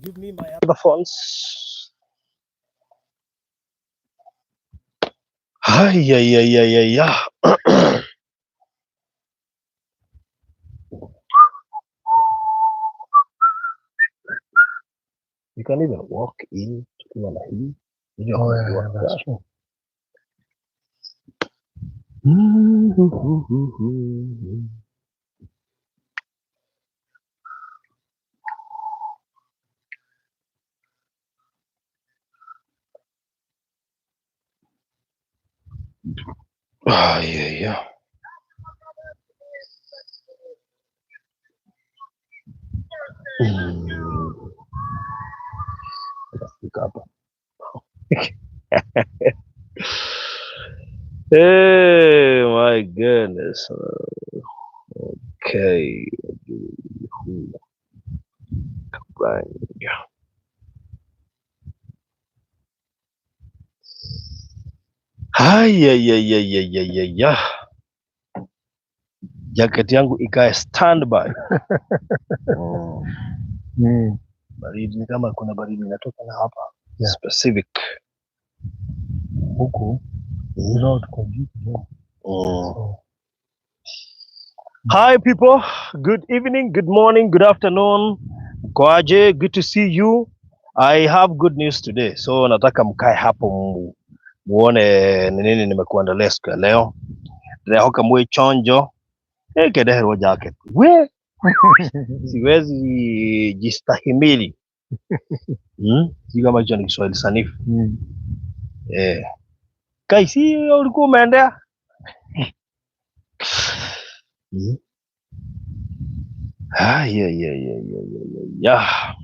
Give me my other phones. Ay. You can even walk in tukiwa na hii. Oh, yeah, that's true. Ay. Hey, my goodness. Okay. Ay. Jacket yangu ikae standby. Baridi kama kuna baridi inatoka na hapa. Yeah. Specific. Huku. Hi people, good evening, good morning, good afternoon. Kwaje, good to see you. I have good news today. So nataka mkae hapo muone ni nini nimekuandalia siku ya leo. Hoka mwe chonjo. Kedeherwa jacket. We siwezi jistahimili. Sijui kama hicho ni Kiswahili sanifu. Kaisi ulikuwa umeendea? Yeah.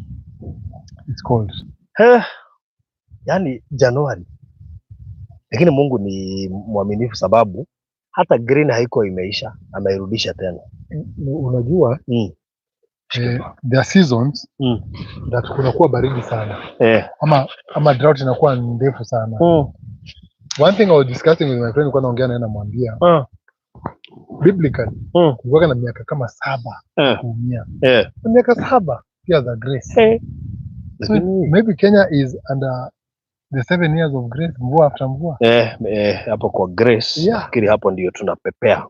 It's cold. Yani Januari. Lakini Mungu ni mwaminifu sababu hata green haiko imeisha, ameirudisha tena. Unajua there are seasons that kunakuwa baridi sana. Ama drought inakuwa ndefu sana. One thing I was discussing with my friend, nilikuwa naongea naye namwambia biblically kulikuwa na miaka kama 7 kuumia. Miaka 7 pia za grace. So maybe Kenya is under the 7 years of grace, mvua after mvua. Hapo kwa grace. Nafikiri hapo ndio tunapepea.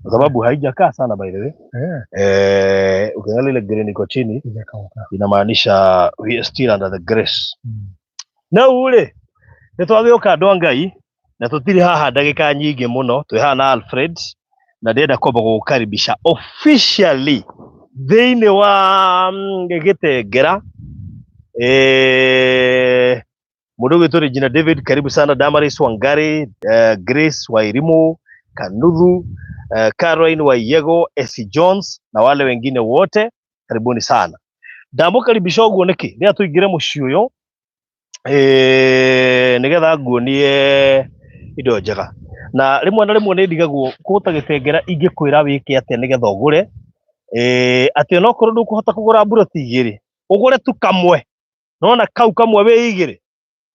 Kwa sababu haijakaa sana by the way. Ukiangalia ile green iko chini inamaanisha we are still under the grace. Na ule nitwagioka ndwangai na tutiri haha ndagika nyingi muno twihana Alfred na ndenda kwamba gukaribisha officially thiini wa Gitengera. Mundu witwa jina David, karibu sana. Damaris Wangari, Grace Wairimu, Kanuthu, Caroline Wayego, Essie Jones na wale wengine wote karibuni sana. Ndamukaribisha uguo niki ria tuingire muciĩ uyu nigetha nguonie indo njega na rimwe na rimwe ni ndigagwo kuta Gitengera ingikwira wiki atia nigetha ugure ati no korwo ndukuhota kugura buroti igiri ugure tu kamwe, nona kau kamwe we igiri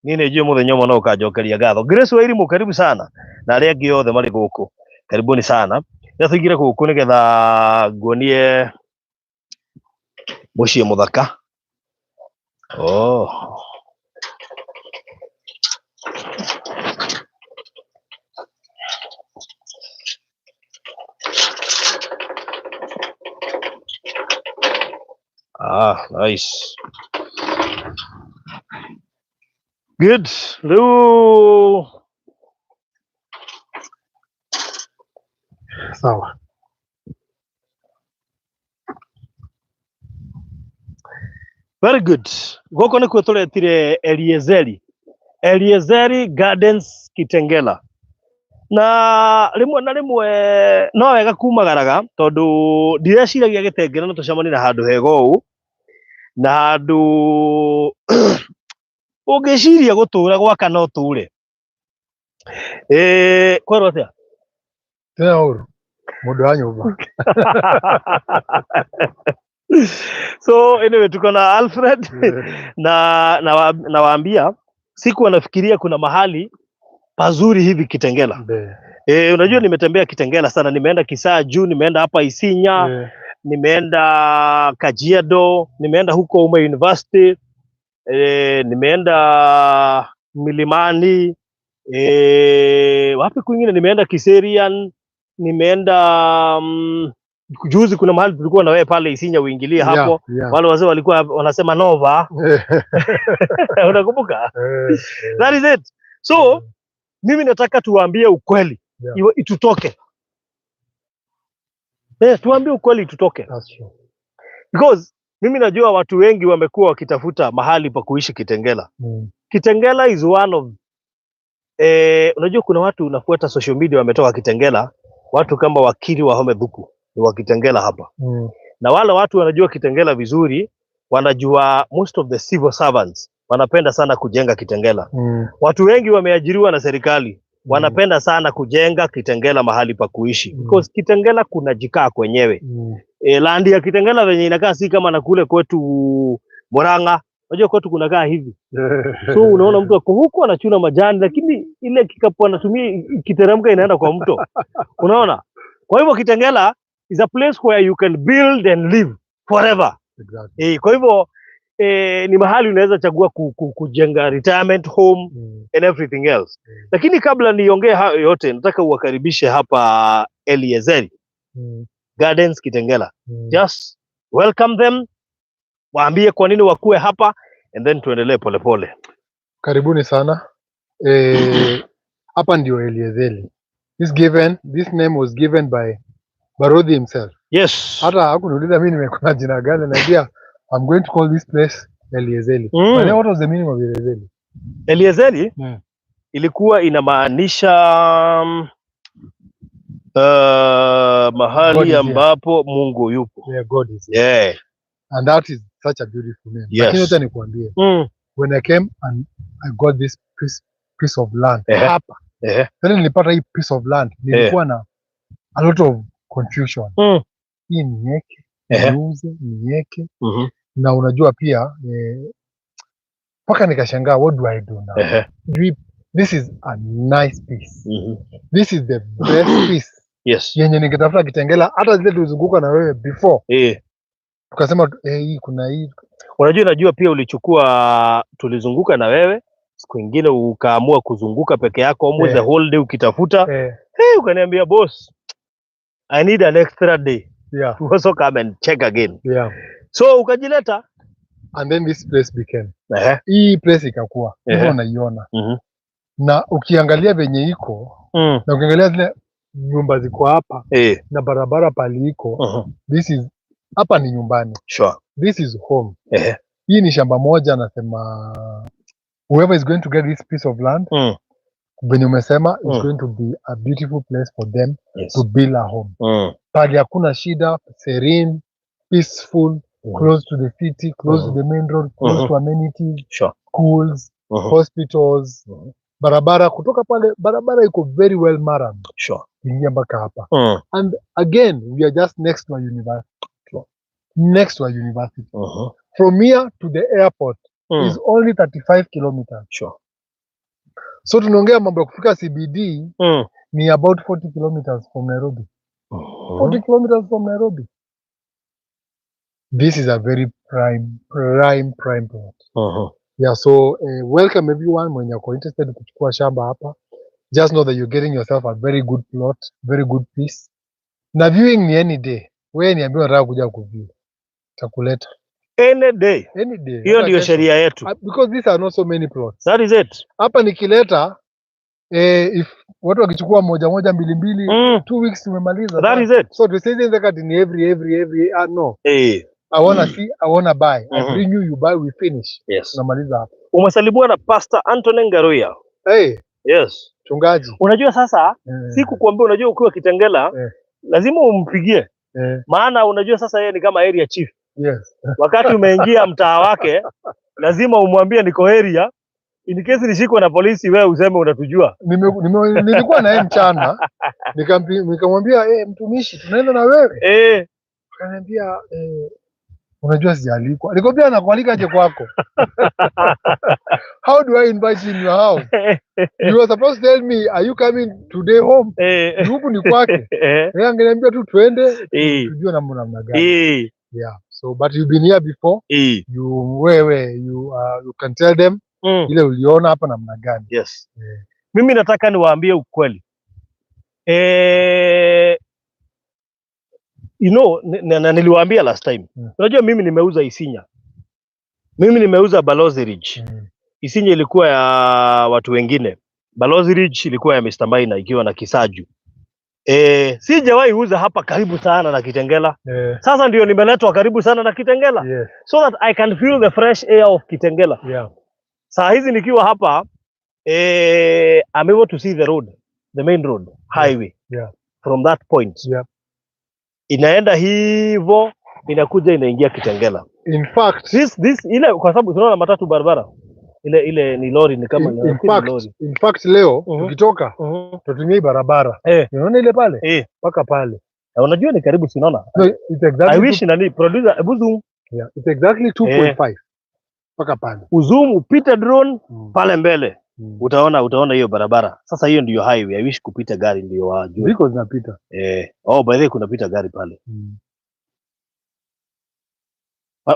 nini njue muthenya umwe no ukanjokeria ngatho. Grace Wairimu, karibu sana na aria angi othe mari guku karibuni sana. Ria tuingire guku nigetha nguonie muciĩ muthaka. Nice. Good. Sawa. Very good. Goko nikuo turetire Eliezeri Gardens Kitengela. Na rimwe na rimwe no wega kumagaraga tondu ndireciragia Gitengera no tucemani na handu hega uu na handu ungiciria gutura gwaka no ture. Kwero atia? Tena uru. Mundu wa nyumba. So anyway tuko na Alfred na waambia siku anafikiria kuna mahali pazuri hivi Kitengela. Unajua nimetembea Kitengela sana, nimeenda Kisaju, nimeenda hapa Isinya, nimeenda Kajiado, nimeenda huko Uma University, nimeenda Milimani, wapi kwingine nimeenda Kiserian, nimeenda juzi kuna mahali tulikuwa na wewe pale Isinya uingilie hapo. Wale wazee walikuwa wanasema Nova. Unakumbuka? That is it. So mimi nataka tuwaambie ukweli. Itutoke. Tuambie ukweli itutoke. Because mimi najua watu wengi wamekuwa wakitafuta mahali pa kuishi Kitengela. Kitengela is one of unajua kuna watu unafuata social media wametoka Kitengela, watu kama wakili wa Home Thuku ni wa Kitengela hapa. Na wale watu wanajua Kitengela vizuri, wanajua most of the civil servants wanapenda sana kujenga Kitengela. Watu wengi wameajiriwa na serikali, wanapenda sana kujenga Kitengela mahali pa kuishi. Because Kitengela kuna jikaa kwenyewe. Landi ya Kitengela venye inakaa si kama na kule kwetu Murang'a. Unajua kwetu kunakaa hivi. So unaona mtu ako huko anachuna majani, lakini ile kikapu anatumia kiteremka inaenda kwa mto. Unaona? Kwa hivyo Kitengela is a place where you can build and live forever. Exactly. Kwa hivyo ni mahali unaweza chagua kujenga retirement home and everything else. Lakini kabla niongee hayo yote, nataka uwakaribishe hapa Eliezeri Gardens Kitengela. Just welcome them. Waambie kwa nini wakue hapa and then tuendelee polepole. Karibuni sana. Hapa ndio Eliezeri. This name was given by Barodhi himself. Yes. Hata hakuniuliza mimi nimekuwa jina gani, na idea I'm going to call this place Eliezeri. But what was the meaning of Eliezeri? Eliezeri ilikuwa inamaanisha mahali ambapo Mungu yupo. Yeah, God is here. Yeah. And that is such a beautiful name. Yes. Lakini hata nikwambie, when I came and I got this piece of land hapa. Then nilipata hii piece of land, nilikuwa na a lot of confusion. Hii niweke, niuze, niweke. Na unajua pia mpaka nikashangaa, what do I do now? This is a nice piece. This is the best piece. Yes. Yenye nikitafuta Kitengela, hata zile tulizunguka na wewe before. Tukasema hii kuna hii. Unajua najua pia ulichukua, tulizunguka na wewe siku nyingine ukaamua kuzunguka peke yako almost the whole day ukitafuta. Ukaniambia boss, I need an extra day. To also come and check again. So ukajileta and then this place became. Hii place ikakuwa. Hivyo unaiona. Na ukiangalia venye iko na ukiangalia zile nyumba ziko hapa na barabara pali iko, this is hapa ni nyumbani. Sure. This is home. Hii ni shamba moja, nasema whoever is going to get this piece of land, venye umesema, is going to be a beautiful place for them to build a home. Pali hakuna shida, serene, peaceful, close to the city, close to the main road, close to amenities, schools, hospitals. Barabara kutoka pale, barabara iko very well marked. Ingia mpaka hapa. And again, we are just next to a university. From here to the airport is only 35 kilometers. So tunaongea mambo ya kufika CBD ni about 40 kilometers from Nairobi. 40 kilometers from Nairobi. This is a very prime plot. Yeah, so welcome everyone mwenye uko interested kuchukua shamba hapa. Just know that you're getting yourself a very good plot, very good piece. Na viewing ni any day. Wewe niambiwa nataka kuja kuview. Takuleta. Any day. Hiyo ndio sheria yetu. Because these are not so many plots. That is it. Hapa nikileta if watu wakichukua moja mbili 2 weeks tumemaliza. That is it. So the season zakat ni every no. I wanna see, I wanna buy. I bring you buy, we finish. Yes. Tunamaliza hapa. Umesalimiwa na Pastor Anthony Ngaruya. Yes. Chungaji. Unajua sasa siku kuambia, unajua ukiwa Kitengela lazima umpigie. Maana unajua sasa yeye ni kama area chief. Yes. Wakati umeingia mtaa wake lazima umwambie niko area. In case nishikwe na polisi wewe useme unatujua. Nilikuwa na yeye mchana. Nikamwambia mtumishi tunaenda na wewe. Akaniambia Unajua sijalikwa. Nikwambia nakualika aje kwako. How do I invite you in your house? You were supposed to tell me, are you coming today home? Huku ni kwake. Yeye angeniambia tu twende tujue namna gani. Yeah. So but you've been here before. You can tell them ile uliona hapa namna gani. Yes. Mimi nataka niwaambie ukweli. You know, niliwaambia last time. Unajua mimi nimeuza Isinya. Mimi nimeuza Balozi Ridge. Isinya ilikuwa ya watu wengine. Balozi Ridge ilikuwa ya Mr. Maina ikiwa na Kisaju. Sijawahi uza hapa karibu sana na Kitengela. Sasa ndio nimeletwa karibu sana na Kitengela. So that I can feel the fresh air of Kitengela. Saa hizi nikiwa hapa, I'm able to see the road, the main road, highway. From that point. Inaenda hivo, inakuja inaingia Kitengela. In fact, this ile kwa sababu tunaona matatu barabara. Ile ni lori ni kama in fact leo tukitoka tutumie barabara. Unaona ile pale? Paka pale. Na unajua ni karibu sinaona. No, it's exactly I wish nani producer zoom. It's exactly 2.5. Paka pale. Uzoom upite drone pale mbele. Utaona hiyo barabara. Sasa hiyo ndio highway. I wish kupita gari ndio wajue. Ziko zinapita. By the way kunapita gari pale.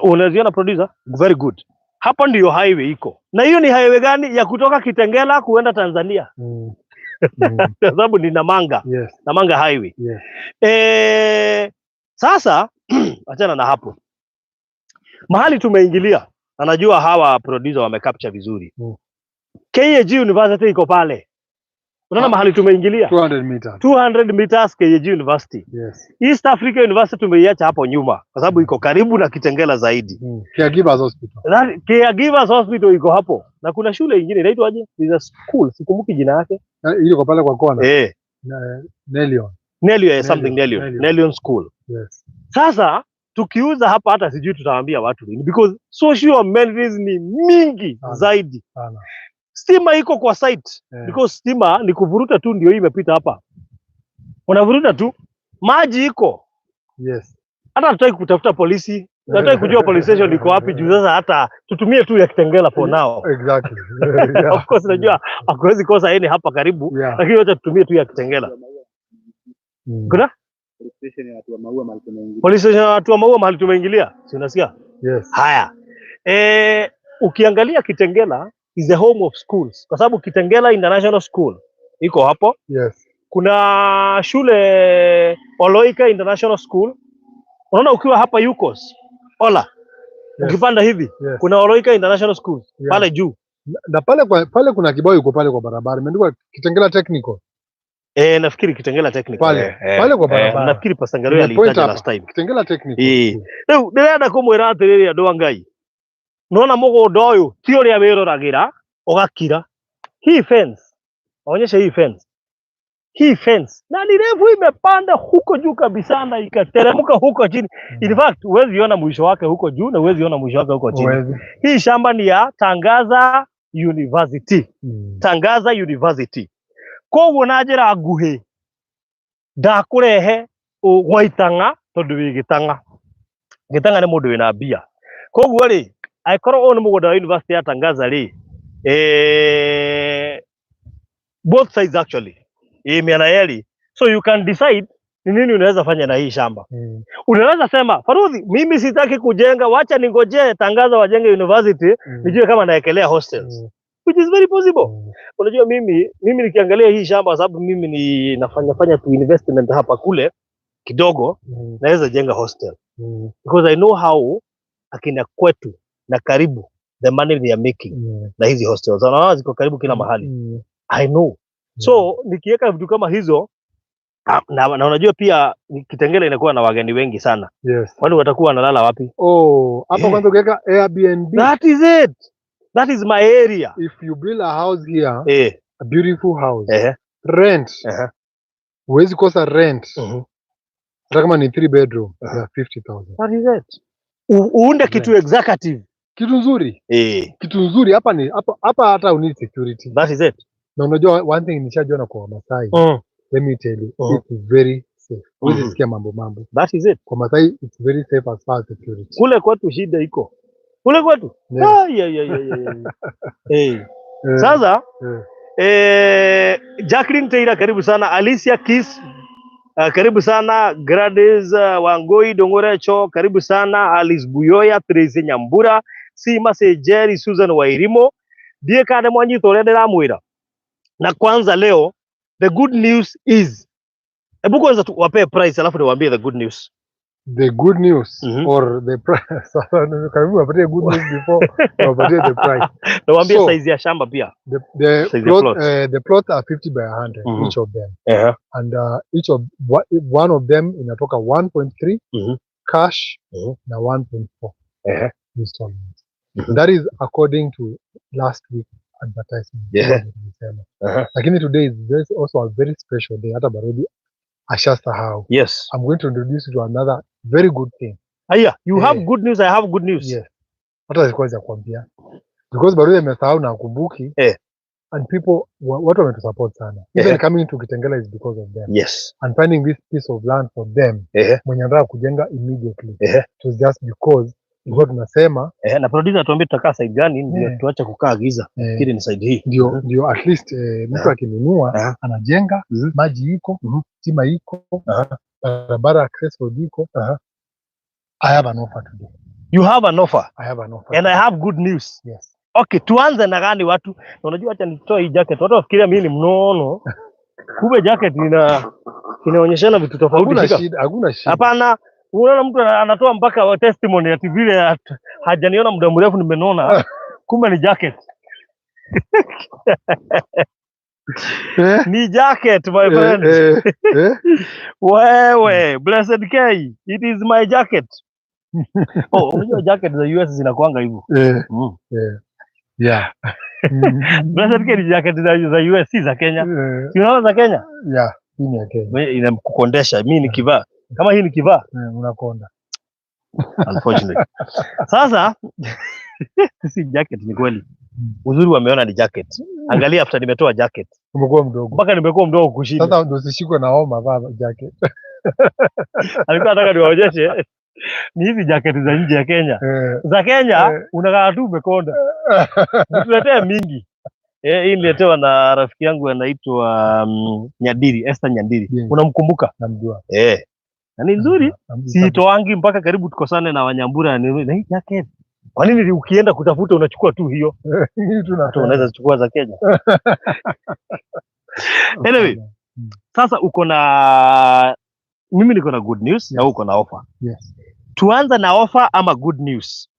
Unaziona producer? Very good. Hapa ndio highway iko. Na hiyo ni highway gani? Ya kutoka Kitengela kuenda Tanzania. Kwa sababu ni Namanga. Namanga highway. Sasa achana na hapo. Mahali tumeingilia. Anajua hawa producer wamecapture vizuri. KAG University iko pale. Unaona mahali tumeingilia? 200 meters KAG University. East Africa University tumeiacha hapo nyuma kwa sababu iko karibu na Kitengela zaidi. Caregivers Hospital. Caregivers Hospital iko hapo. Na kuna shule nyingine inaitwa aje? Is a school, sikumbuki jina yake. Ile iko pale kwa kona. Nelion. Nelion School. Sasa tukiuza hapa hata sijui tutawaambia watu nini because social amenities ni mingi zaidi. Stima iko kwa site because stima ni kuvuruta tu ndio hii imepita hapa. Unavuruta tu. Maji iko. Hata tutaki kutafuta polisi. Tutaki kujua police station iko wapi juu sasa hata tutumie tu ya Kitengela for now. Exactly. Of course najua hakuwezi kosa yeye hapa karibu lakini wacha tutumie tu ya Kitengela. Kuna? Police station ya watu wa Maua mahali tumeingilia. Police station ya watu wa Maua mahali tumeingilia. Si unasikia? Haya. Ukiangalia Kitengela is the home of schools. Kwa sababu Kitengela International School iko hapo. Kuna shule Oloika International School. Unaona ukiwa hapa Yukos. Ola. Ukipanda hivi kuna Oloika International School pale juu. Na pale kuna kibao yuko pale kwa barabara. Imeandikwa Kitengela Technical. Nafikiri Kitengela Technical. Pale kwa barabara. Nafikiri Pasangaro alitaja last time. Kitengela Technical. Ndirenda kumwira atiriri andu a Ngai. Nona mugunda uyu ti uria wiroragira ugakira. Hii fence. Onyesha hii fence. Hii fence. Na ni refu imepanda huko juu kabisa na ikateremka huko chini. In fact, huwezi ona mwisho wake huko juu na huwezi ona mwisho wake huko chini. Hii shamba ni ya Tangaza University. Tangaza University. Koguo na njira nguhi ndakurehe Gwaitanga tondu wi Gitanga. Gitanga ni mundu wina mbia. Koguo ri aikorwo onu mugunda wa University ya Tangaza ri both sides actually miana yeli, so you can decide ni nini unaweza fanya na hii shamba. Unaweza sema Farudhi, mimi sitaki kujenga, wacha ningoje Tangaza wajenge university nijue kama naekelea hostels, which is very possible. Unajua mimi nikiangalia hii shamba sababu mimi ni nafanya tu investment hapa kule kidogo, naweza jenga hostel because I know how akina kwetu na karibu the money they are making na hizi hostels na ziko karibu kila mahali. I know. So nikiweka vitu kama hizo na unajua pia Kitengela inakuwa na wageni wengi sana. Wale watakuwa wanalala wapi? Hapa kwanza ukiweka Airbnb. That is it. That is my area. If you build a house here, a beautiful house, rent, huwezi kosa rent. Hata kama ni 3 bedroom, ya 50,000. That is it. Uunde kitu executive. Kitu nzuri. Kitu nzuri hapa ni hapa hata you need security. That is it. Na unajua one thing nishajiona kwa Masai. Let me tell you, it's very safe. Huwezi sikia mambo. That is it. Kwa Masai it's very safe as far as security. Kule kwetu shida iko. Kule kwetu. Sasa Jacqueline Taylor karibu sana, Alicia Kiss karibu sana, Gladys Wangoi Dongorecho karibu sana, Alice Buyoya, Tracy Nyambura, Sima Sejeri, Susan Wairimo, die kade mwanyi torendera mwira. Na kwanza leo the good news is, hebu kwanza wape price alafu niwaambie the good news. The good news or the price. Karibu wapatie good news before wapatie the price. Niwaambie size ya shamba pia. The plots are 50 by 100 each of them. And one of them inatoka 1.3 cash na 1.4 installments. That is according to last week advertisement. Lakini today is also a very special day. Hata baridi ashasahau. Yes. I'm going to introduce you to another very good thing. You have good news, I have good news. Yes. Hata sikuwa za kuambia. Because baridi amesahau na kumbuki. And people, watu wametusupport sana. Even coming to Kitengela is because of them. Yes. And finding this piece of land for them. Mwenye anataka kujenga immediately. It was just because ndio tunasema na producer tuambie tutakaa side gani ndio tuache kukaa giza. Kile ni side hii. Ndio at least mtu akinunua anajenga, maji iko, stima iko, barabara access road iko. I have an offer today. You have an offer? I have an offer. And I have good news. Yes. Okay, tuanze na gani watu? Unajua acha nitoe hii jacket. Watu wafikiria mimi ni mnono. Kumbe jacket inaonyeshana vitu tofauti. Hakuna shida. Hapana. Unaona mtu anatoa mpaka testimony ati vile hajaniona muda mrefu nimenona. Kumbe ni jacket. Ni jacket my friend. Wewe, Blessed K, it is my jacket. Unajua jacket za US zinakuanga hivyo. Yeah. Blessed K ni jacket za US si za Kenya. Unaona za Kenya? Yeah, hii ni ya Kenya. Inamkukondesha. Mimi nikivaa kama hii nikivaa unakonda. Unfortunately. Sasa si jacket ni kweli. Uzuri wameona ni jacket. Angalia after nimetoa jacket. Umekuwa mdogo. Mpaka nimekuwa mdogo kushinda. Sasa ndio usishikwe na homa vaa jacket. Alikuwa anataka niwaonyeshe ni hizi jacket za nje ya Kenya. Za Kenya unakaa tu umekonda. Tuletea mingi. Hii niletewa na rafiki yangu anaitwa Nyandiri, Esther Nyandiri. Unamkumbuka? Namjua. Na ni nzuri. Siitoangi mpaka karibu tukosane na Wanyambura na hii jacket. Kwa nini ukienda kutafuta unachukua tu hiyo? Unaweza kuchukua za Kenya. Anyway, sasa uko na mimi niko na good news na uko na offer. Yes. Tuanza na offer ama good news?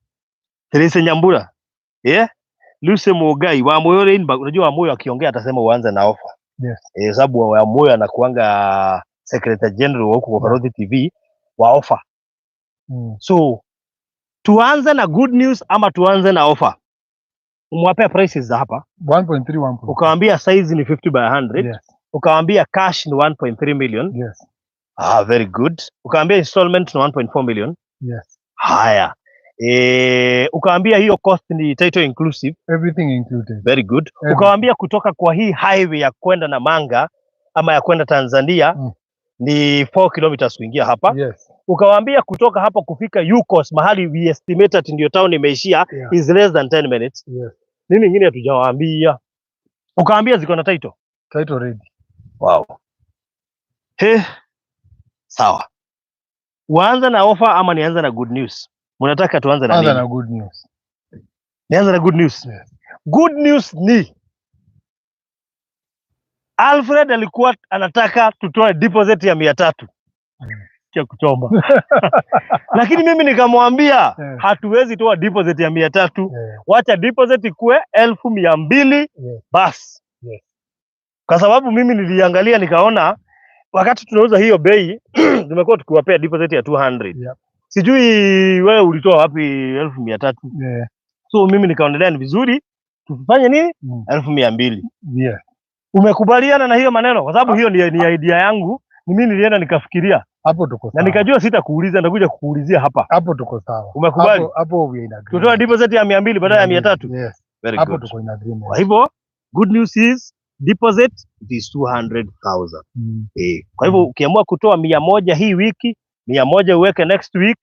Teresa Nyambura. Lucy Mugai wa Moyo Rainbow, unajua Moyo akiongea atasema uanze na offer. Yes. Sababu wa Moyo anakuanga Secretary General huko kwa Parodhi TV wa offer. So tuanze na good news ama tuanze na offer? Umwapea prices za hapa 1.3. Ukawaambia size ni 50 by 100. Yes. Ukawaambia cash ni 1.3 million. Yes. Very good. Ukawaambia installment ni 1.4 million. Yes. Haya. Ukawaambia hiyo cost ni title inclusive. Everything included. Very good. Ukawaambia kutoka kwa hii highway ya kwenda Namanga ama ya kwenda Tanzania ni 4 kilometers kuingia hapa. Yes. Ukawaambia kutoka hapa kufika Yukos mahali we estimated ndio town imeishia is less than 10 minutes. Yes. Nini nyingine hatujawaambia? Ukawaambia ziko na title. Title ready. Wow. Sawa. Uanze na offer ama nianze na good news? Mnataka tuanze na nini? Anza na good news. Nianze na good news. Yes. Good news ni Alfred alikuwa anataka tutoe deposit ya 300. Kia kuchomba. Lakini mimi nikamwambia hatuwezi toa deposit ya 300. Wacha deposit ikue 1200 basi. Kwa sababu mimi niliangalia nikaona wakati tunauza hiyo bei tumekuwa tukiwapea deposit ya 200. Sijui wewe ulitoa wapi 1300. So mimi nikaonelea ni vizuri tufanye nini 1200. Umekubaliana na hiyo maneno? Kwa sababu hiyo ni idea yangu. Mimi nilienda nikafikiria. Hapo tuko sawa. Na nikajua sitakuuliza, ndakuja kukuulizia hapa. Hapo tuko sawa. Umekubali? Hapo we in agreement. Tutoa deposit ya 200 badala ya 300. Yes. Very hapo good. Tuko in agreement. Kwa hivyo good news is deposit it is 200,000. Kwa hivyo ukiamua kutoa 100 hii wiki, 100 uweke next week,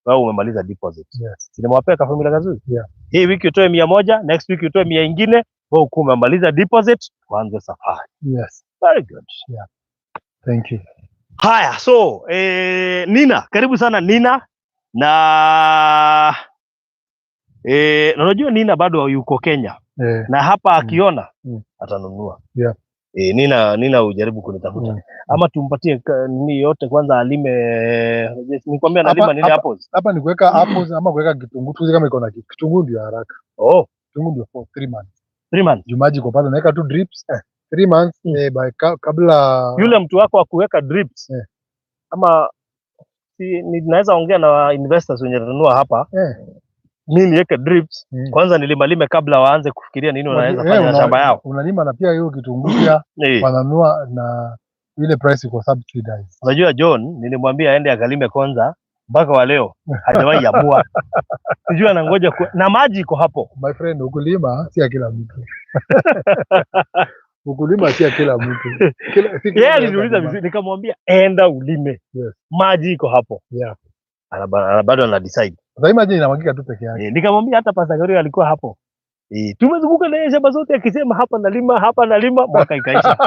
wewe umemaliza deposit. Yes. Nimewapea ka formula kazuri. Yeah. Hii wiki utoe 100, next week utoe 100 nyingine, wewe umemaliza deposit, tuanze safari. Yes. Very good. Yeah. Thank you. Haya, so Nina, karibu sana Nina. Na unajua Nina bado yuko Kenya. Na hapa akiona atanunua. Yeah. Nina ujaribu kunitafuta. Ama tumpatie nini yote kwanza alime. Nikwambia nalima nini apples. Hapa ni kuweka apples ama kuweka kitunguu tu kama iko na kitunguu ndio haraka. Oh, kitunguu ndio for 3 months. 3 months. Jumaji kwa pale naweka tu drips 3 months kabla yule mtu wako wa kuweka drips. Ama ninaweza ongea na investors wenye wananunua hapa. Mimi niweke drips kwanza nilimalime kabla waanze kufikiria nini wanaweza fanya shamba yao. Unalima na pia hiyo kitunguu pia wananunua na ile price iko subsidized. Unajua John, nilimwambia aende akalime kwanza mpaka wa leo hajawahi yabua. Unajua anangoja na maji iko hapo. My friend, ukulima si kila mtu. Ukulima si kila mtu. Yeye aliniuliza vizuri nikamwambia enda ulime. Yes. Maji iko hapo. Yeah. Bado ana decide. Sasa maji inamwagika tu peke yake. Nikamwambia hata Pastor Gabriel alikuwa hapo. Tumezunguka na shamba zote akisema hapa nalima mwaka ikaisha.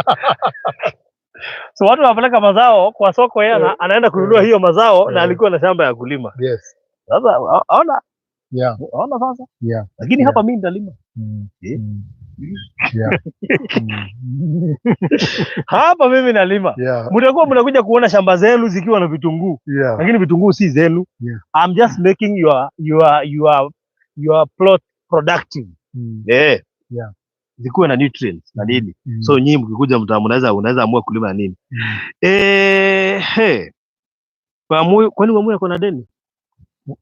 So watu wanapeleka mazao kwa soko, yeye anaenda kununua hiyo mazao na alikuwa na shamba ya kulima. Yes. Sasa ona. Yeah. Ona sasa. Yeah. Lakini hapa mimi nitalima. Yeah. Hapa mimi nalima. Yeah. Mtakuwa mnakuja kuona shamba zenu zikiwa na vitunguu. Yeah. Lakini vitunguu si zenu. Yeah. I'm just making your plot productive. Yeah. Zikuwe na nutrients na nini. So nyinyi mkikuja unaweza amua kulima nini. Kwani Wamuyu ako na deni?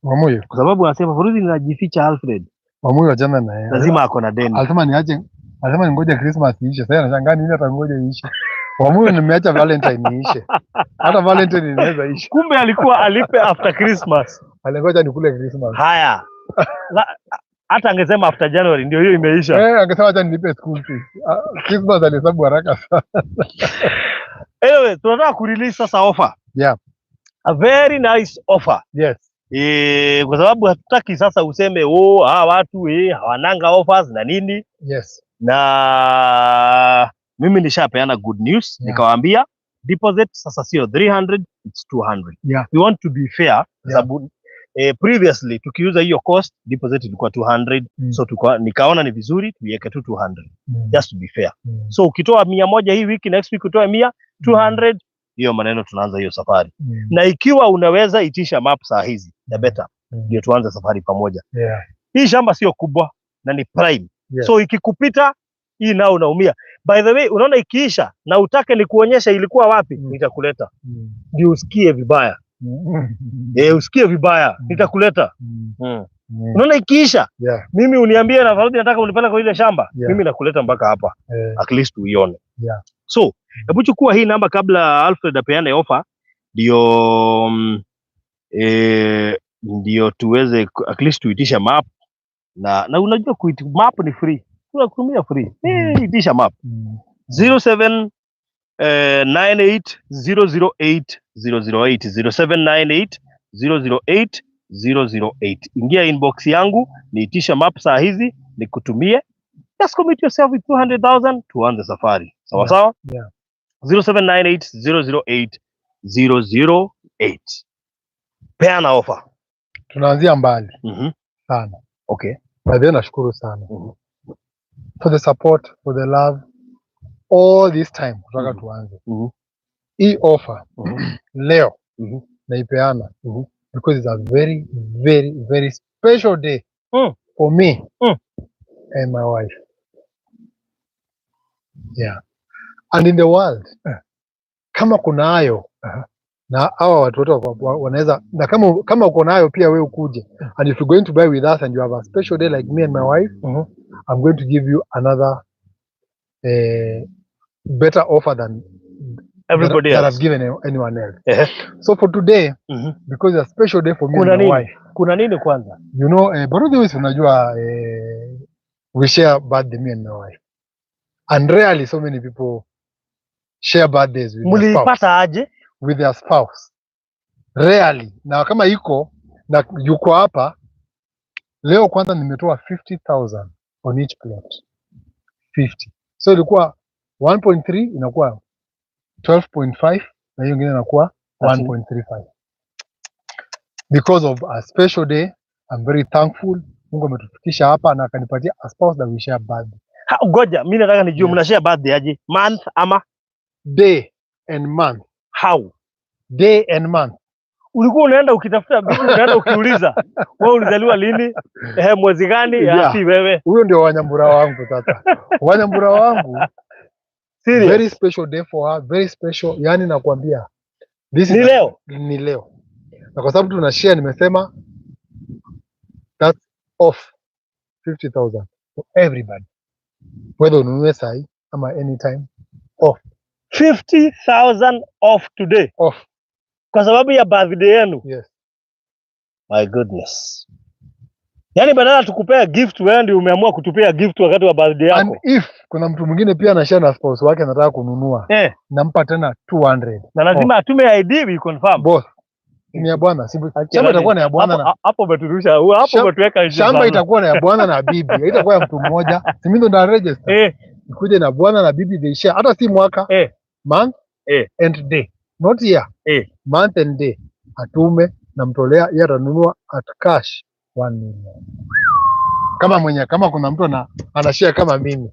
Wamuyu. Kwa sababu anasema Furuzi ninajificha Alfred. Wamuyu wajana na yeye. Lazima ako na deni. Alisema ningoje Christmas iishe. Sasa anashangaa nini atangoja iishe. Wamuyu nimeacha Valentine iishe. Hata Valentine inaweza iishe. Kumbe alikuwa alipe after Christmas. Alingoja nikule Christmas. Haya. Hata angesema after January ndio hiyo imeisha. Angesema acha nilipe school fees. Christmas alihesabu haraka sana. Anyway, tunataka kurelease sasa offer. Yeah. A very nice offer. Yes. Kwa sababu hatutaki sasa useme watu hawananga offers na nini. Yes. Na mimi nishapeana good news. Nikawaambia deposit sasa sio 300, it's 200. Yeah. We want to be fair. Sababu previously tukiuza hiyo cost deposit ilikuwa 200. So nikaona ni vizuri tuiweke tu 200. Just to be fair. So ukitoa 100 hii wiki, next week utoe 100, 200, hiyo maneno tunaanza hiyo safari. Na ikiwa unaweza itisha map saa hizi ya better, ndio tuanze safari pamoja. Hii shamba sio kubwa na ni prime. So ikikupita hii nao unaumia. By the way, unaona ikiisha na utake ni kuonyesha ilikuwa wapi, nitakuleta. Ndio usikie vibaya. Usikie vibaya, nitakuleta. Unaona ikiisha, mimi uniambie na Farudi nataka unipeleke kwa ile shamba, mimi nakuleta mpaka hapa. At least uione. So, hebu chukua hii namba kabla Alfred apeane offer, ndio tuweze at least tuitisha map na unajua map ni free. Tunakutumia free. Itisha map. 0798 008 008 0798 008. Ingia inbox yangu, niitisha map saa hizi, nikutumie. Just commit yourself with 200,000 tuanze safari. Sawa sawa? 0798 008 008. Peana offer. Tunaanzia mbali. Sana. Okay. Baadaye nashukuru sana. For the support, for the love, all this time kutaka tuanze. Hii offer leo naipeana because it's a very very very special day for me and my wife. Yeah. And in the world kama kuna hayo na hawa watu wote wanaweza, na kama uko nayo pia wewe ukuje, and if you're going to buy with us and you have a special day like me and my wife, I'm going to give you another better offer than everybody that else I've given anyone else. So for today, because it's a special day for me and my wife. Kuna nini kwanza? You know, but the way unajua we share birthday, me and my wife. And rarely so many people share birthdays with mulipata aje? With their spouse. Rarely. Na kama iko na yuko hapa leo, kwanza nimetoa 50,000 on each plot. 50. So ilikuwa 1.3 inakuwa 12.5 na hiyo ingine inakuwa 1.35. Because of a special day, I'm very thankful. Mungu ametufikisha hapa na akanipatia a spouse that we share birthday. Ngoja, mimi nataka nijue mna share birthday aje? Month ama day and month? How? Day and month. Ulikuwa unaenda ukitafuta bibi, unaenda ukiuliza wewe ulizaliwa lini? Mwezi gani? Si wewe. Huyo ndio Wanyambura wangu sasa. Wanyambura wangu. Serious? Very special day for her, very special. Yani nakwambia. This is leo. Ni leo. Na kwa sababu tuna share, nimesema that's off 50,000 for everybody. Whether ununue sahi ama anytime, off. 50,000 off today. Off. Kwa sababu ya birthday yenu. Yes. My goodness. Yani badala tukupea gift, wewe ndio umeamua kutupea gift wakati wa birthday yako. And if kuna mtu mwingine pia anashare na spouse wake anataka kununua, nampa tena 200. Na lazima atume ID we confirm. Both. Ni ya bwana, shamba itakuwa na ya bwana na hapo umeturusha, hapo umetuweka nje. Shamba itakuwa na ya bwana na bibi, haitakuwa ya mtu mmoja. Si mimi ndo na register. Ikuje na bwana na bibi they share, hata si mwaka, month and day. Not year. Month and day. Atume na mtolea, yeye atanunua at cash 1 million. Kama kuna mtu anashare kama mimi.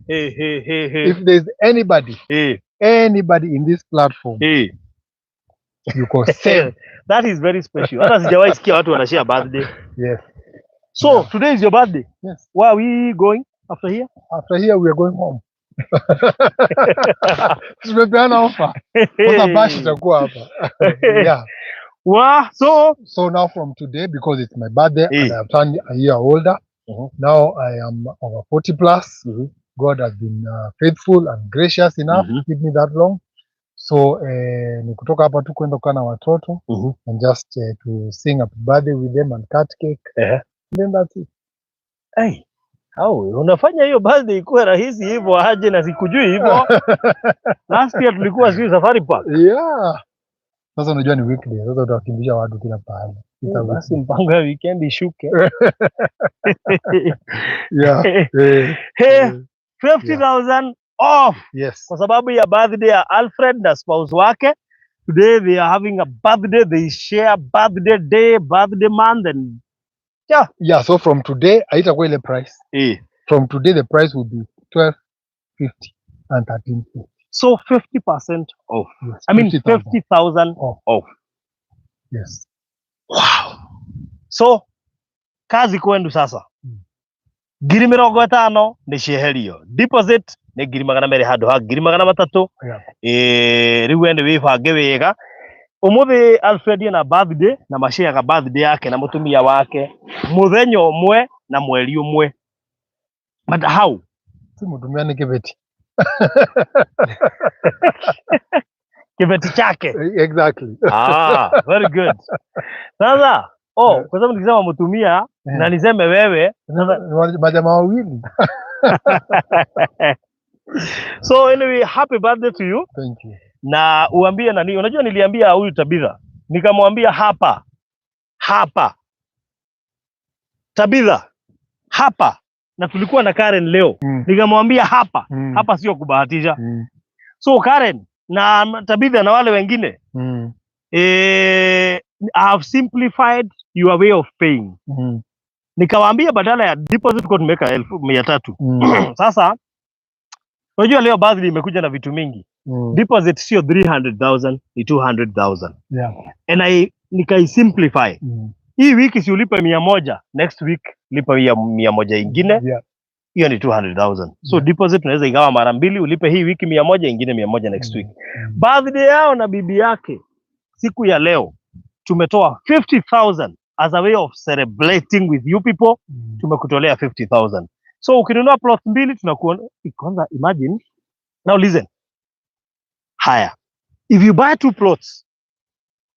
If there's anybody in this platform, you can say that is very special. Hata sijawahi sikia watu wanashare birthday. Yes. So today is your birthday. Yes. Where are we going after here? After here we are going home. Tumepeana offer. Kwa bashi itakuwa hapa. Yeah. Wow. So now from today, because it's my birthday and I have turned a year older, now I am over 40 plus. God has been faithful and gracious enough to keep me that long. So ni kutoka hapa tu kwenda kwa na watoto and just to sing a birthday with them and cut cake. Then that's it. Hey. Unafanya hiyo birthday ikuwe rahisi hivyo aje na sikujui hivyo. Last year tulikuwa sio Safari Park. Yeah. Sasa unajua ni weekday. Sasa utawakimbisha watu kila pahali. Basi mpango ya weekend ishuke. Yeah. 50,000 off. Yes. Kwa sababu ya birthday ya Alfred na spouse wake. Today they are having a birthday. They share birthday day, birthday month and yeah, so from today haitakuwa ile price. From today the price will be 12.50 and 13.50. So 50% off. Yes, I mean 50,000 off. Yes. Wow. So kazi kwendu sasa. Ngiri 50 ni sheherio. Deposit ni ngiri 200 handu ha ngiri 300. Riu wende wibange wega. Umuthi Alfred na birthday na mashare birthday yake na mutumia wake muthenya umwe na mweri umwe. But how? Si mutumia ni Kibeti. Kibeti chake. Exactly. Very good. Sasa kwa sababu nikisema mutumia na niseme wewe majamaa wawili. So anyway, happy birthday to you. Thank you. Na uambie nani, unajua niliambia huyu Tabitha, nikamwambia hapa Tabitha hapa, na tulikuwa na Karen leo nikamwambia hapa sio kubahatisha. So Karen na Tabitha na wale wengine I have simplified your way of paying. Nikawaambia badala ya deposit kwa tumeka 1,300. Sasa unajua leo birthday imekuja na vitu mingi. Deposit sio 300,000 ni 200,000. Yeah. And nikai simplify. Hii wiki si ulipe 100, next week lipa 100 ingine. Yeah. Hiyo ni 200,000. So deposit unaweza igawa mara mbili, ulipe hii wiki 100 ingine 100 next week. Birthday yao na bibi yake siku ya leo tumetoa 50,000 as a way of celebrating with you people. Tumekutolea 50,000. So ukinunua plot mbili tunakuona kwanza, imagine. Now listen. Haya. If you buy 2 plots,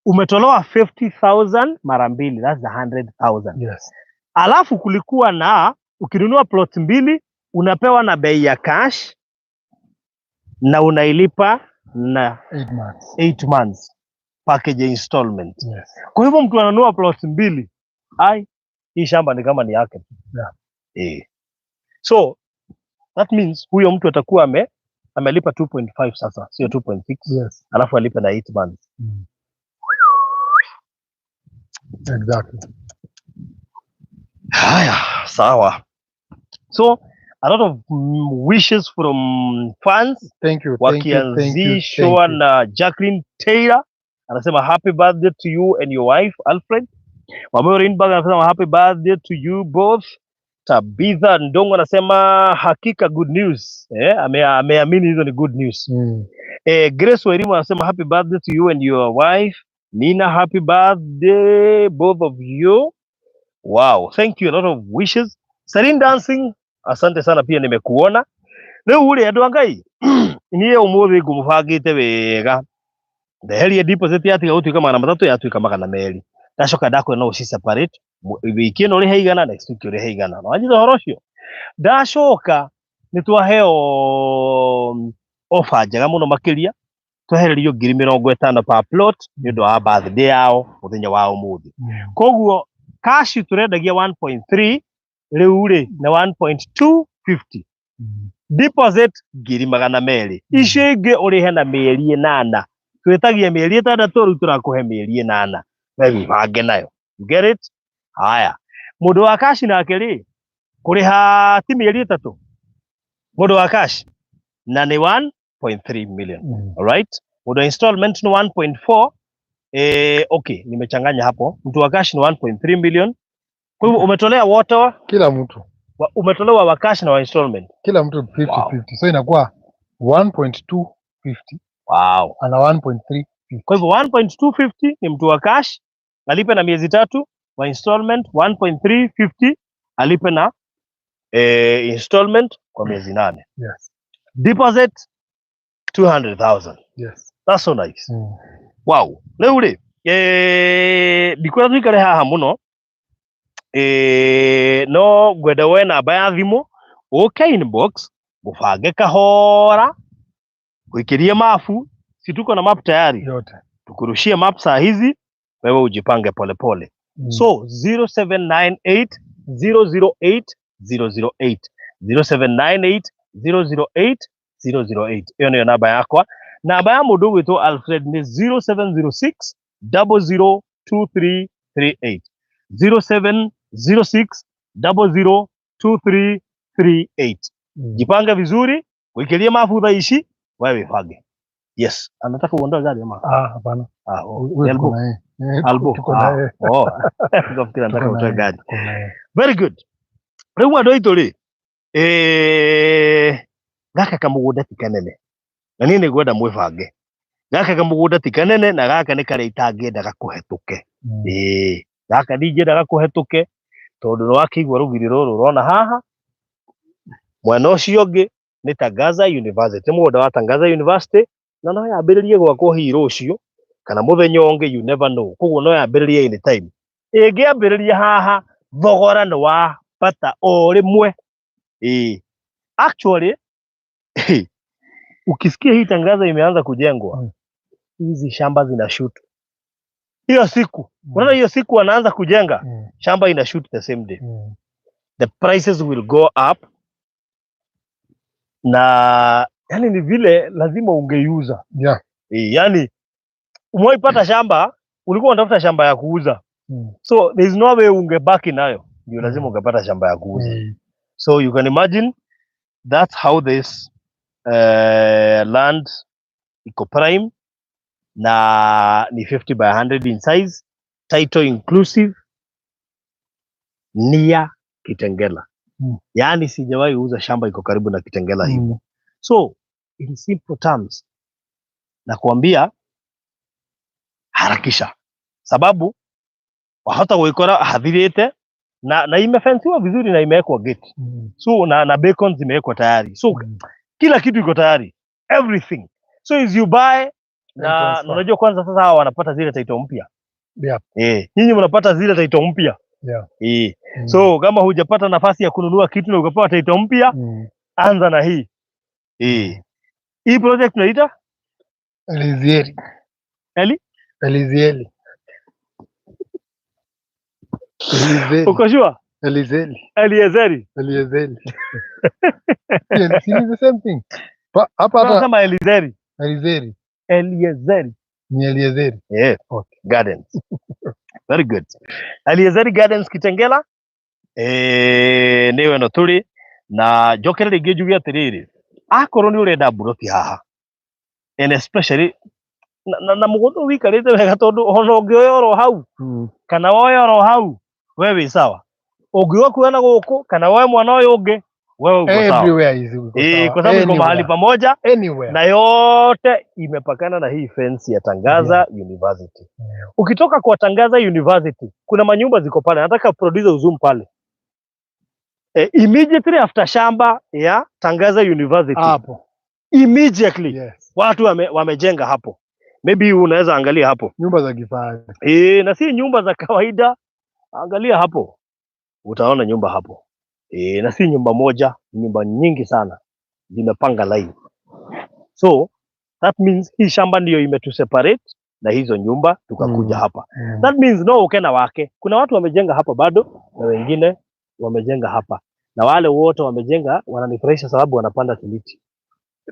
umetolewa 50,000 mara mbili, that's 100,000. Yes. Alafu kulikuwa na ukinunua plot mbili unapewa na bei ya cash na unailipa na 8 months package installment. Yes. Kwa hivyo mtu ananunua plot 2, hii shamba ni kama ni yake. Yeah. So that means huyo mtu atakuwa amelipa 2.5 sasa, sio 2.6. Yes. Alafu alipe na 8 months. Exactly. Haya, sawa. So a lot of wishes from fans. Thank you. Wakianzishwa na Jacqueline Taylor anasema happy birthday to you and your wife Alfred. Wameo Rinberg anasema happy birthday to you both. Tabitha Ndongo anasema hakika good news. Ameamini hizo ni good news. Grace Wairimu anasema happy birthday to you and your wife. Nina, happy birthday both of you. Wow, thank you, a lot of wishes. Sarin Dancing, asante sana pia nimekuona. Leo ule andu angai niye umuthi ngumubangite wega. Ndeheri deposit yatiga gutuika magana 3 yatuika magana 2. Ndacoka ndakwena uci separate wiki ino uri heigana, next week uri heigana. Wanjitha horo ucio ndacoka nitwaheo offer njega muno makiria, twehererio 50,000 per plot ni undu wa birthday yao muthenya wa umuthi. Koguo cash turendagia 1.3 riu ri na 1.250. Deposit 200,000. Icio ingi urihe na mieri 8. Twetagia mieri 6 riu turakuhe mieri 8. Wewe bange nayo. Get it? Haya. Mundu wa cash nake ri kuriha ti mieri 3. Mundu wa cash na ni 1.3 million. All right? Mundu installment ni 1.4. Okay, nimechanganya hapo. Mtu wa cash ni 1.3 million. Kwa hivyo umetolea wote kila mtu. Umetolewa wa cash na wa installment. Kila mtu 50-50. Wow. So inakuwa 1.250. Wow. Ana 1.350. Kwa hivyo 1.250 ni mtu wa cash, alipe na miezi 3, wa installment 1.350 alipe na installment kwa miezi 8. Yes. Deposit 200,000. Yes. That's so nice. Wow. Leo ri ndikora twikare haha muno no gwenda we namba ya thimu uke inbox mubange kahora wikirie mapu, si tuko na map tayari yote, tukurushie map saa hizi, wewe ujipange polepole. So 0798 008 008 0798 008 008, hiyo ndio namba yako. Namba ya mundu witwa Alfred ni 0706 002338 0706 002338. Jipange vizuri, wikirie mafuta ishi, wewe pange. Yes, anataka uondoe gari ama? Hapana. Albo. Nafikiri anataka utoe gari. Very good. Rĩu andũ aitũ rĩ, gaka kamũgũnda ti kanene, na niĩ nĩ ngwenda mwĩbange. Gaka kamũgũnda ti kanene na gaka nĩ karĩa itangĩendaga kũhetũke. Gaka ndingĩendaga kũhetũke tondũ nĩ wakĩigua rũgiri rũrũ ũrona haha, mwena ũcio ũngĩ nĩ Tangaza University, mũgũnda wa Tangaza University, na no yambĩrĩrie gwakwo hihi rũciũ kana mũthenya ũngĩ, you never know. Koguo no yambĩrĩrie anytime. Ĩngĩambĩrĩria haha thogora nĩ wa bata o rĩmwe. Actually ukisikia hii Tangaza imeanza kujengwa, hizi shamba zina shoot hiyo siku. Unaona hiyo siku wanaanza kujenga, shamba ina shoot the same day. The prices will go up. Na yani ni vile lazima ungeuza. Yani umeipata shamba, ulikuwa unatafuta shamba ya kuuza. So there is no way ungebaki nayo. Ndio lazima ungepata shamba ya kuuza. So you can imagine that's how this land iko prime, na ni 50 by 100 in size, title inclusive, near Kitengela. Yani sijawahi uza shamba iko karibu na Kitengela hivi. So in simple terms nakwambia harakisha, sababu wahata kuikora hathirite na imefensiwa vizuri na imewekwa gate. So na bacon zimewekwa tayari. So kila kitu iko tayari, everything. So as you buy, na unajua kwanza sasa hawa wanapata zile title mpya. Nyinyi mnapata zile title mpya. So kama hujapata nafasi ya kununua kitu na ukapata title mpya, anza na hii. Hii project tunaita Elizieri. Elizieri. Uko sure? Elizieri. Eliezeri. Yeah, see the same thing. Hapa tunasema Eliezeri. Ni Eliezeri. Yeah. Okay. Gardens. Very good. Eliezeri Gardens Kitengela. Niwe no turi na jokerere ngijuge atiriri. Akorwo ni urenda buroti haha. And especially na mugondo wikarite wega tondu hono ngioyoro hau. Kana woyoro hau. Wewe sawa. Ungiwa kuona guku kana wewe mwana uyu ungi wewe uko sawa. Everywhere is uko sawa. Kwa sababu iko mahali pamoja anywhere. Na yote imepakana na hii fence ya Tangaza University. Ukitoka kwa Tangaza University kuna manyumba ziko pale. Nataka producer zoom pale. Immediately after shamba ya Tangaza University. Hapo. Immediately. Watu wamejenga hapo. Maybe unaweza angalia hapo. Nyumba za kifahari. Na si nyumba za kawaida. Angalia hapo. Utaona nyumba hapo. Na si nyumba moja, nyumba nyingi sana zimepanga line. So that means hii shamba ndio imetu separate na hizo nyumba tukakuja hapa. That means no ukena wake. Kuna watu wamejenga hapa bado na wengine wamejenga hapa. Na wale wote wamejenga wananifurahisha sababu wanapanda tiliti.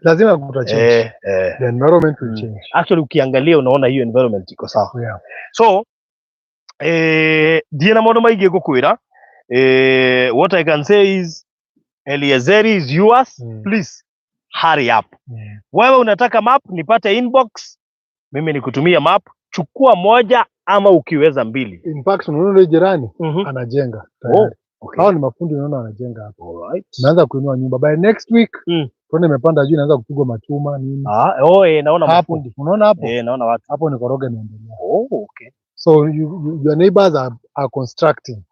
Lazima kutachange. The environment will change. Actually ukiangalia unaona hiyo environment iko sawa. So diena maundu maingi ngukwira. What I can say is Eliezeri is yours. Please hurry up. Wewe unataka map nipate inbox, mimi nikutumia map, chukua moja ama ukiweza mbili. In fact unaona jirani anajenga tayari. Hao ni mafundi unaona anajenga hapo. Alright. Naanza kuinua nyumba by next week. Tuone imepanda juu naanza kupigwa machuma nini. Naona mafundi. Unaona hapo? Naona watu. Hapo ni koroga inaendelea. Okay. So your neighbors are constructing.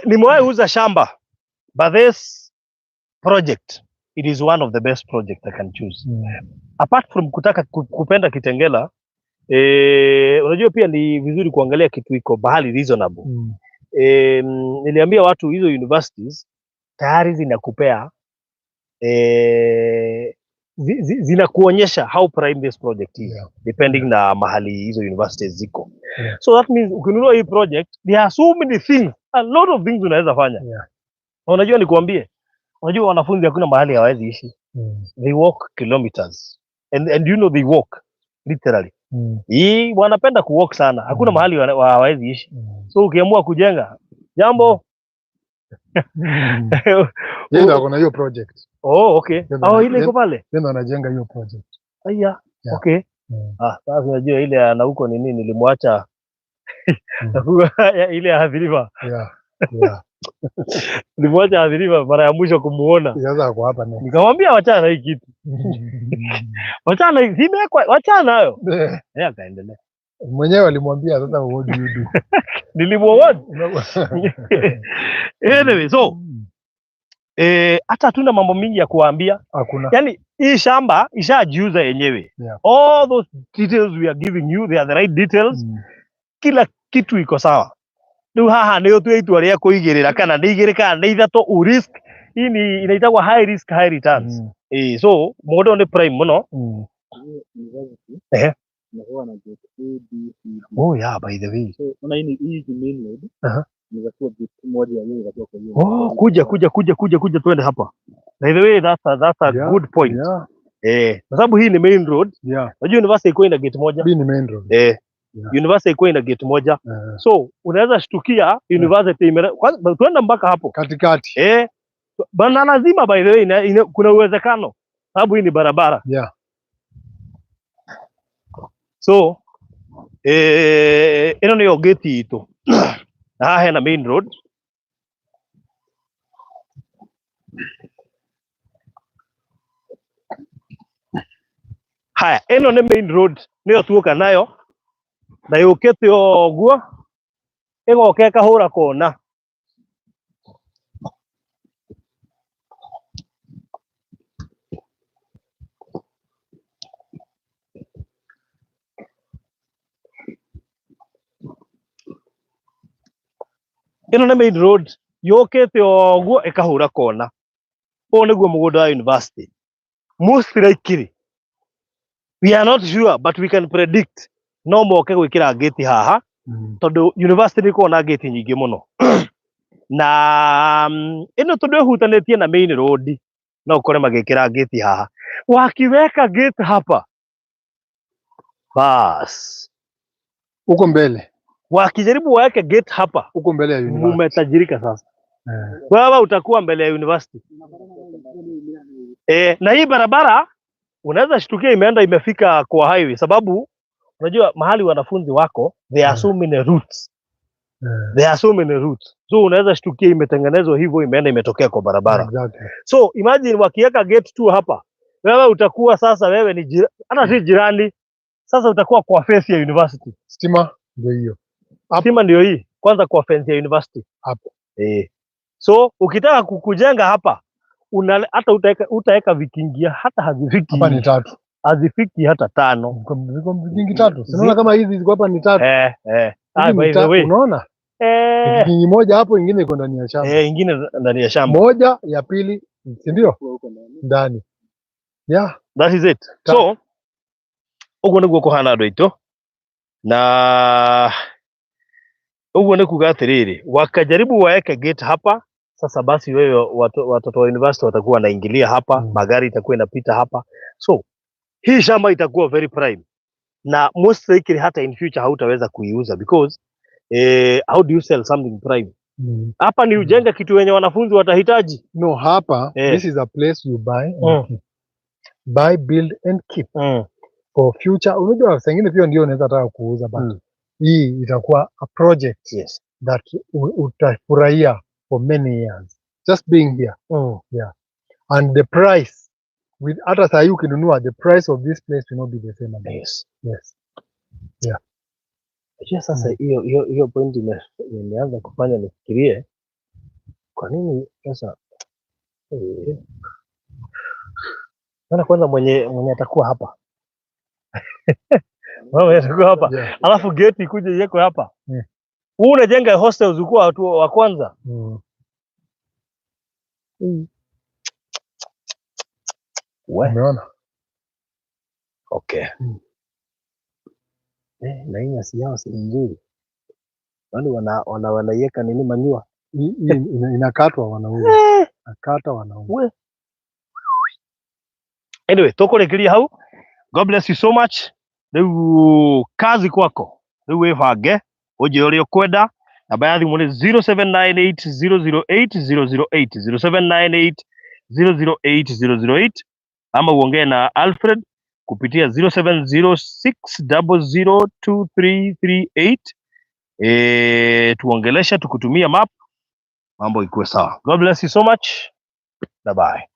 Nimewahi uza shamba. But this project, it is one of the best project I can choose. Apart from kutaka kupenda Kitengela, unajua pia ni vizuri kuangalia kitu iko bahali reasonable. Niliambia watu hizo universities tayari zinakupea zinakuonyesha how prime this project is, depending na mahali hizo universities ziko. So that means ukinunua hii project, there are so many things, a lot of things unaweza fanya. Unajua nikuambie, unajua wanafunzi hakuna mahali hawezi ishi. They walk kilometers. And you know they walk literally. Wanapenda kuwalk sana. Hakuna mahali hawezi ishi. So ukiamua kujenga jambo Yeye kuna hiyo project. Okay. Ile iko pale. Yeye anajenga hiyo project. Aya. Okay. Sasa unajua ile ana huko ni nini nilimwacha ile ya Hadhiriva. Nilimwacha Hadhiriva mara ya mwisho kumuona. Sasa ako hapa nini? Nikamwambia wachana na hii kitu. Wachana nayo. Akaendelea. Mwenyewe alimwambia sasa what do you do? Nilimwona. Anyway, so hata hatuna mambo mingi ya kuambia. Hakuna. Yaani hii shamba ishajiuza yenyewe. All those details we are giving you, they are the right details. Kila kitu iko sawa. Ndio haha ndio tu itu aria kuigirira kana ndigirika na ithatu u risk. Hii ni inaitwa high risk high returns. So modo ni prime muno. By the way. So una hii main road. Nimekuwa gate moja ya yeye kwa hiyo. Kuja twende hapa. By the way, that's a good point. Kwa sababu hii ni main road. Unajua university iko ina gate moja. Hii ni main road. University iko ina gate moja. So unaweza shtukia university tuenda mpaka hapo katikati. Bana lazima by the way kuna uwezekano sababu hii ni barabara. So ino niyo gate itu. Hena main road. Haya, ino ni main road niyo tuoka nayo. Na yukete oguo igoke kahura kona. Ino ni main road yukete oguo ikahura kona. Uyu niguo mugunda wa university. most likely we are not sure but we can predict no moke gwikira gate haha tondu university iko na gate nyingi muno na ino tondu ihutanetie na main road no ukore magikira gate haha wakiweka gate hapa bas uko mbele wakijaribu waweke gate hapa uko mbele ya university umetajirika sasa wewe utakuwa mbele ya university na hii barabara unaweza shtukia imefika kwa highway sababu unajua mahali wanafunzi wako there are so many routes there are so many routes so unaweza shtukia imetengenezwa hivyo imeenda imetokea kwa barabara exactly. So imagine wakiweka gate tu hapa wewe utakuwa sasa wewe ni hata si jirani sasa utakuwa kwa face ya university stima ndio hiyo stima ndio hii kwanza kwa fence ya university hapo so ukitaka kukujenga hapa hata utaweka vikingia hata hazifiki hapa ni 3 hazifiki hata 5 ziko vikingi 3 unaona kama hizi ziko hapa ni 3 by the way unaona vikingi moja hapo ingine iko ndani ya shamba ingine ndani ya shamba moja ya pili si ndio ndani that is it so uguo niguo kuhana andu aitu na uguo ni kuga atiriri wakajaribu waeke gate hapa sasa basi wewe watoto wa university watakuwa wanaingilia hapa magari itakuwa inapita hapa so hii shamba itakuwa very prime na most likely hata in future hautaweza kuiuza because how do you sell something prime hapa ni ujenge kitu wenye wanafunzi watahitaji no hapa this is a place you buy buy build and keep for future unajua sengine pia ndio unaweza taka kuuza but hii itakuwa a project that utafurahia for many years just being here and the price with hata saa hii ukinunua the price of this place will not be the same again. Sasa hiyo point imeanza kufanya nifikirie kwa nini sasa na kwanza mwenye atakuwa hapa wewe atakuwa hapa alafu gate ikuje yeko hapa wewe unajenga hostels ukua watu wa kwanza umeona okay na hii nyasi yao si nzuri wale wanaiweka nini manyua inakatwa wanaume akata wanaume anyway tukurekeria hau God bless you so much riu kazi kwako riu wibange uje uri ukwenda namba ya thimu ni 0798008008 0798008008 ama uongee na Alfred kupitia 0706002338 tuongelesha tukutumia map mambo ikuwe sawa. God bless you so much. Bye bye.